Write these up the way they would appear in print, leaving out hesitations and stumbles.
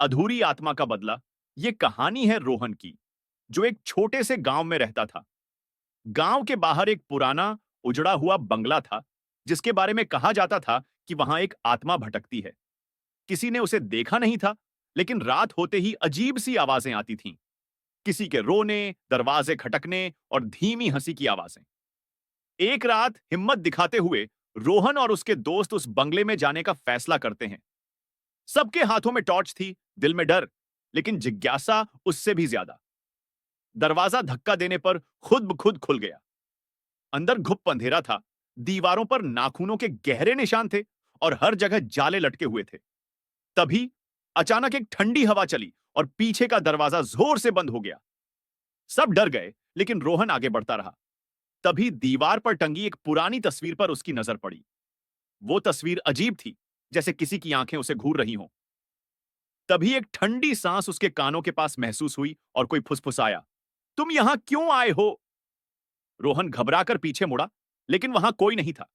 अधूरी आत्मा का बदला। ये कहानी है रोहन की, जो एक छोटे से गांव में रहता था। गांव के बाहर एक पुराना उजड़ा हुआ बंगला था, जिसके बारे में कहा जाता था कि वहां एक आत्मा भटकती है। किसी ने उसे देखा नहीं था, लेकिन रात होते ही अजीब सी आवाजें आती थीं। किसी के रोने, दरवाजे खटकने और धीमी हंसी की आवाजें। एक रात हिम्मत दिखाते हुए रोहन और उसके दोस्त उस बंगले में जाने का फैसला करते हैं। सबके हाथों में टॉर्च थी, दिल में डर, लेकिन जिज्ञासा उससे भी ज्यादा। दरवाजा धक्का देने पर खुद ब खुद खुल गया। अंदर घुप अंधेरा था। दीवारों पर नाखूनों के गहरे निशान थे और हर जगह जाले लटके हुए थे। तभी अचानक एक ठंडी हवा चली और पीछे का दरवाजा जोर से बंद हो गया। सब डर गए, लेकिन रोहन आगे बढ़ता रहा। तभी दीवार पर टंगी एक पुरानी तस्वीर पर उसकी नजर पड़ी। वो तस्वीर अजीब थी, जैसे किसी की आंखें उसे घूर रही हों। तभी एक ठंडी सांस उसके कानों के पास महसूस हुई और कोई फुसफुसाया, तुम यहां क्यों आए हो? रोहन घबराकर पीछे मुड़ा, लेकिन वहां कोई नहीं था।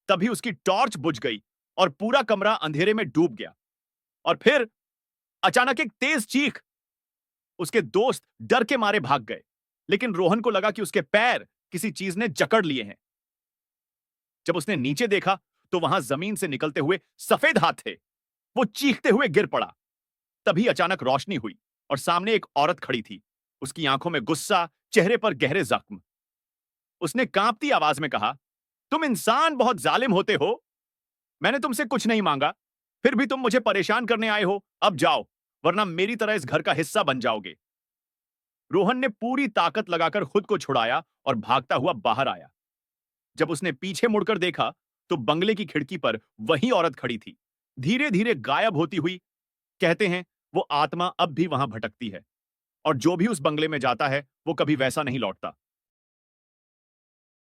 तभी उसकी टॉर्च बुझ गई और पूरा कमरा अंधेरे में डूब गया। और फिर अचानक एक तेज चीख। उसके दोस्त डर के मारे भाग गए, लेकिन रोहन को लगा कि उसके पैर किसी चीज ने जकड़ लिए हैं। जब उसने नीचे देखा, तो वहां जमीन से निकलते हुए सफेद हाथ थे। वो चीखते हुए गिर पड़ा। तभी अचानक रोशनी हुई और सामने एक औरत खड़ी थी। उसकी आंखों में गुस्सा, चेहरे पर गहरे जख्म। उसने कांपती आवाज में कहा, तुम इंसान बहुत जालिम होते हो। मैंने तुमसे कुछ नहीं मांगा, फिर भी तुम मुझे परेशान करने आए हो। अब जाओ, वरना मेरी तरह इस घर का हिस्सा बन जाओगे। रोहन ने पूरी ताकत लगाकर खुद को छुड़ाया और भागता हुआ बाहर आया। जब उसने पीछे मुड़कर देखा, तो बंगले की खिड़की पर वही औरत खड़ी थी, धीरे धीरे गायब होती हुई। कहते हैं, वो आत्मा अब भी वहां भटकती है, और जो भी उस बंगले में जाता है, वो कभी वैसा नहीं लौटता।